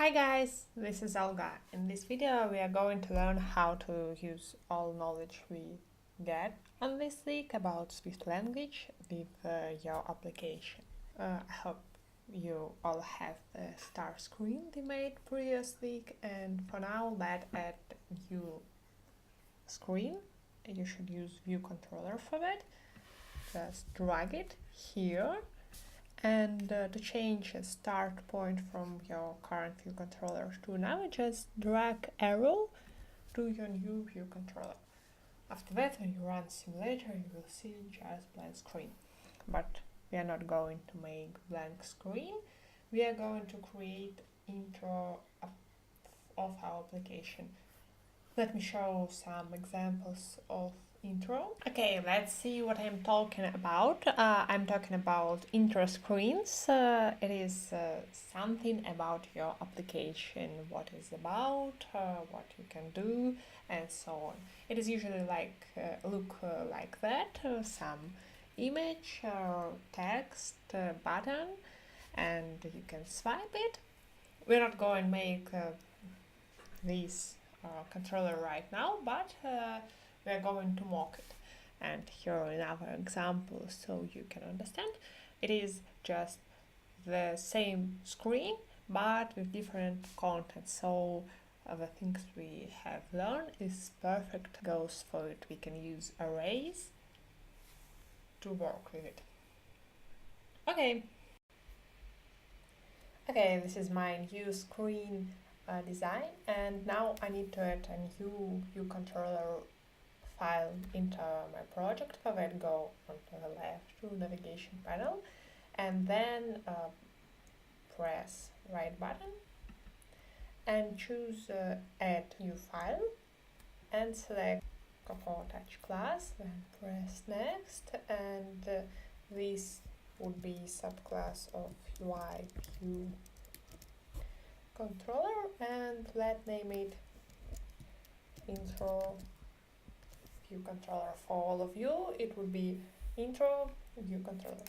Hi guys, this is Olga. In this video we are going to learn how to use all knowledge we get on this week about Swift language with your application. I hope you all have the start screen we made previous week, and for now let's add new screen. You should use view controller for that. Just drag it here. And to change a start point from your current view controller to now, just drag arrow to your new view controller. After that, when you run simulator, you will see just blank screen. But we are not going to make blank screen. We are going to create intro of our application. Let me show some examples of intro. Okay, let's see what I'm talking about. I'm talking about intro screens. It is something about your application, what is about, what you can do, and so on. It is usually like look like that, some image or text button, and you can swipe it. We're not going to make this controller right now, but we are going to mock it. And here are another example so you can understand. It is just the same screen but with different content. So the things we have learned is perfect goes for it. We can use arrays to work with it. Okay, this is my new screen design, and now I need to add a new view controller file into my project. For that, go onto the left to navigation panel, and then press right button and choose add new file and select Cocoa Touch class, then press next, and this would be subclass of UI view controller, and let's name it intro view controller. For all of you it would be intro view controller.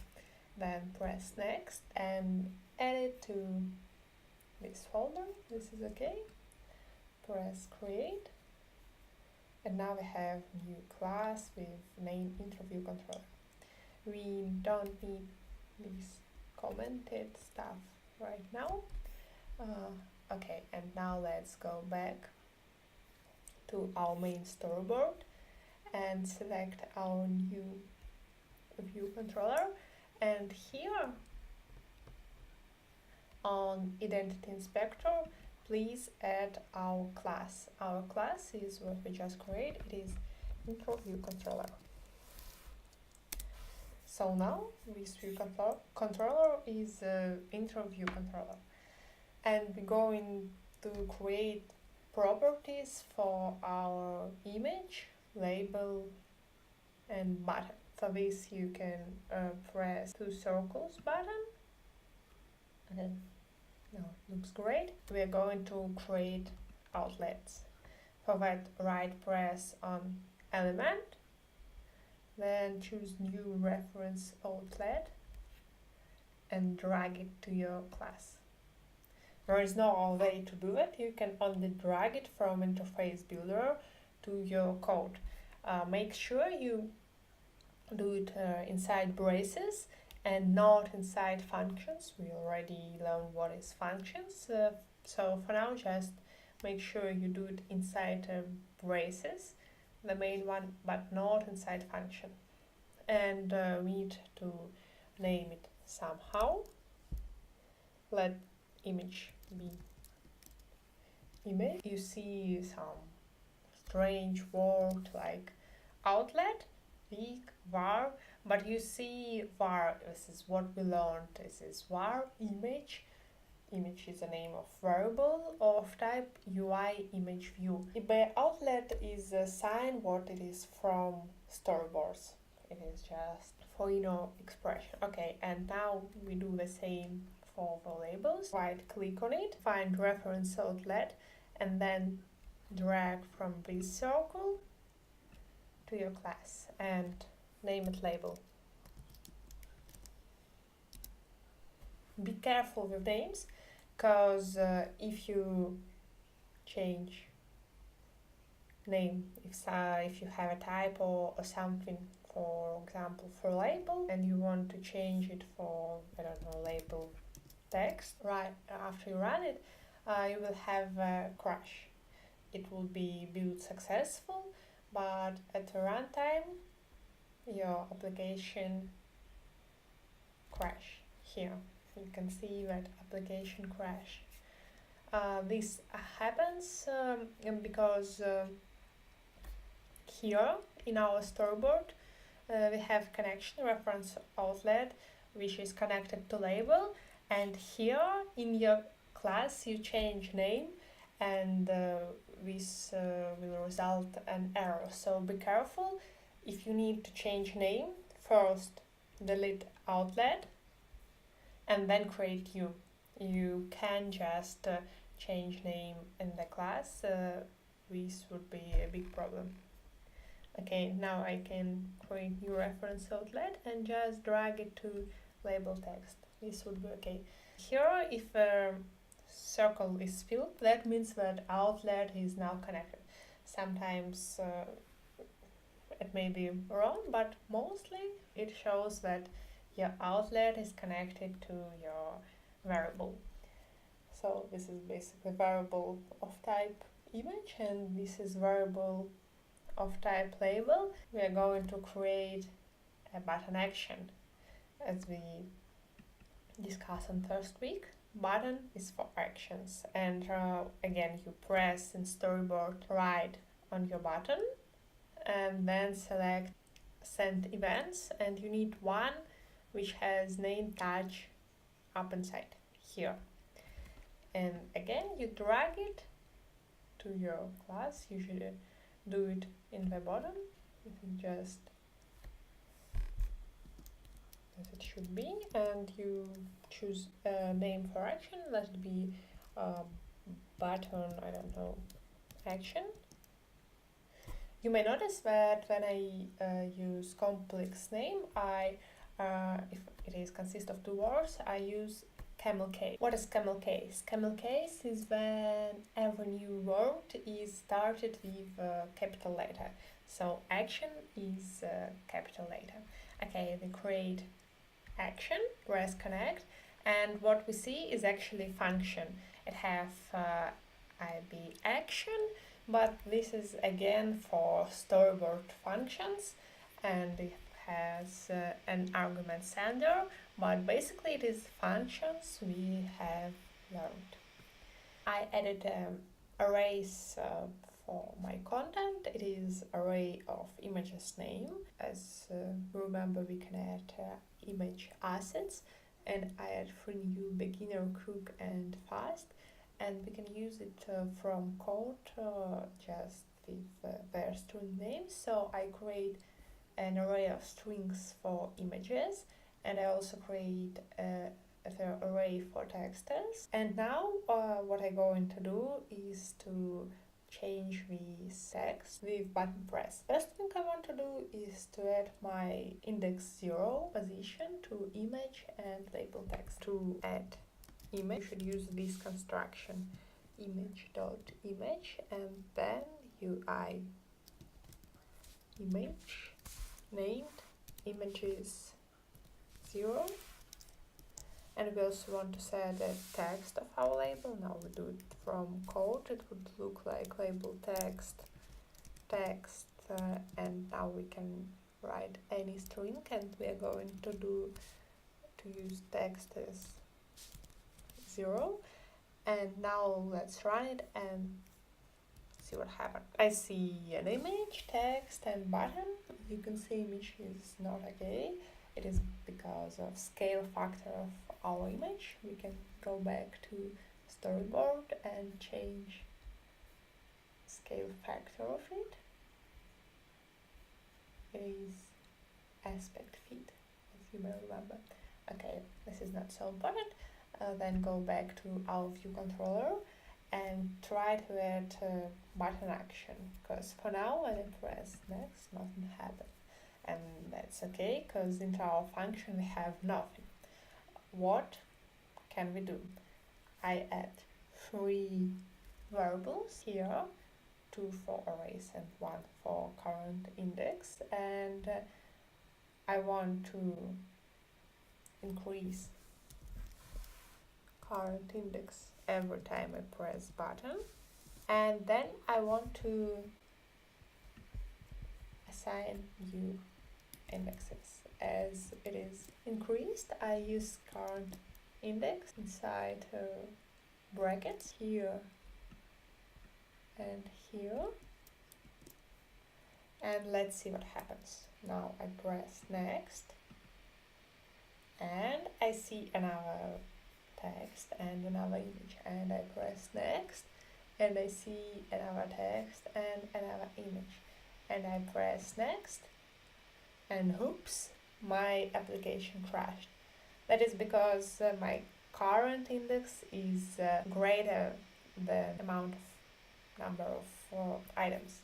Then press next and add it to this folder. This is okay. Press create, and now we have new class with name intro view controller. We don't need this commented stuff right now. Okay, and now let's go back to our main storyboard and select our new view controller, and here on identity inspector please add our class. Our class is what we just created. It is intro view controller. So now this view controller is intro view controller, and we're going to create properties for our image, label, and button. For this you can press two circles button, and now it looks great. We are going to create outlets. For that, right press on element, then choose new reference outlet and drag it to your class. There is no way to do it. You can only drag it from interface builder to your code. Make sure you do it inside braces and not inside functions. We already learned what is functions. So for now, just make sure you do it inside braces, the main one, but not inside function. And we need to name it somehow. Let image be image. You see some strange word like outlet, week, var, but you see var, this is what we learned. This is var image. Image is the name of variable of type UI image view. The outlet is a sign what it is from storyboards. It is just for expression. Okay, and now we do the same for the labels. Right click on it, find reference outlet, and then drag from this circle to your class and name it label. Be careful with names. because if you change name, if you have a typo or something, for example for label, and you want to change it for, I don't know, label text, right after you run it, you will have a crash. It will be built successful, but at the runtime your application crash. Here you can see that application crash. This happens because here in our storyboard we have connection reference outlet which is connected to label, and here in your class you change name, and this will result an error. So be careful. If you need to change name, first delete outlet and then create you. You can just change name in the class. This would be a big problem. Okay, now I can create new reference outlet and just drag it to label text. This would be okay. Here, if a circle is filled, that means that outlet is now connected. Sometimes it may be wrong, but mostly it shows that your outlet is connected to your variable. So this is basically variable of type image, and this is variable of type label. We are going to create a button action as we discussed on first week. Button is for actions, and again you press in storyboard right on your button and then select send events, and you need one which has name touch up inside here, and again you drag it to your class. You should do it in the bottom. You can just as it should be, and you choose a name for action. Let it be button, I don't know, action. You may notice that when I use complex name, if it is consist of two words, I use camel case. What is camel case? Camel case is when every new word is started with a capital letter. So action is capital letter. Okay, we create action, press connect, and what we see is actually function. It have IB action, but this is again for storyboard functions, and it has an argument sender, but basically it is functions we have learned. I added arrays for my content. It is array of images name. As remember, we can add image assets, and I add 3 new beginner, quick and fast, and we can use it from code just with their string names. So I create an array of strings for images, and I also create an array for texts. And now what I'm going to do is to change this text with button press. First thing I want to do is to add my index 0 position to image and label text. To add image, you should use this construction image.image, and then UI image named images 0, and we also want to set the text of our label. Now we do it from code. It would look like label text, and now we can write any string, and we are going to use text as 0. And now let's run it and see what happened. I see an image, text and button. You can see image is not okay. It is because of scale factor of our image. We can go back to storyboard and change scale factor of it. It is aspect fit, as you may remember. Okay, this is not so important. Then go back to our view controller and try to add button action, because for now when I press next, nothing happens. And that's okay, because into our function we have nothing. What can we do? I add 3 variables here, 2 for arrays and 1 for current index, and I want to increase current index every time I press button, and then I want to assign new indexes. As it is increased, I use current index inside brackets here and here, and let's see what happens. Now I press next and I see another text and another image, and I press next and I see another text and another image, and I press next and oops, my application crashed. That is because my current index is greater than the amount of number of items.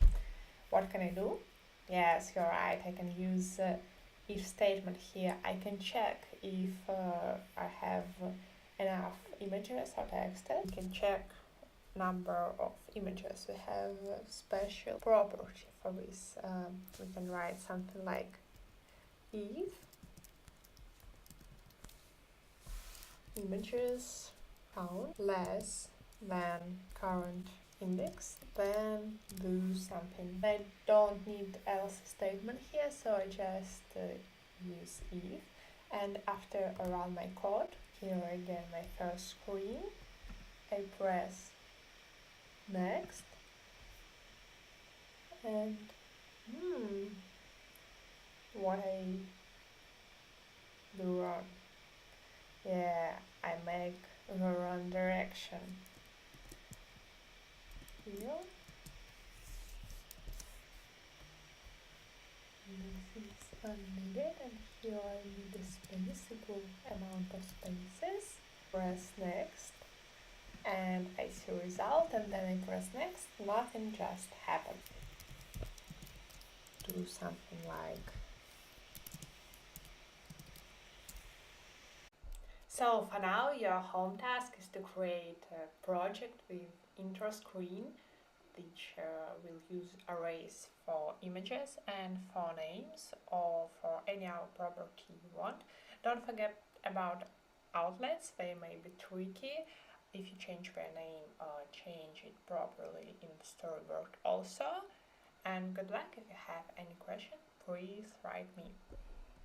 What can I do? Yes, you're right, I can use if statement here. I can check if I have enough images or text. I can check number of images. We have a special property for this. We can write something like if images count less than current index, then do something. I don't need else statement here, so I just use if, and after I run my code, here again my first screen, I press next, and what I do wrong? Yeah, I make the wrong direction. Here. This is unneeded, and here I need a space, equal amount of spaces. Press next, and I see result, and then I press next. Nothing just happened. Do something like. So for now, your home task is to create a project with intro screen, which will use arrays for images and for names, or for any other property you want. Don't forget about outlets, they may be tricky if you change their name or change it properly in the storyboard also. And good luck. If you have any question, please write me.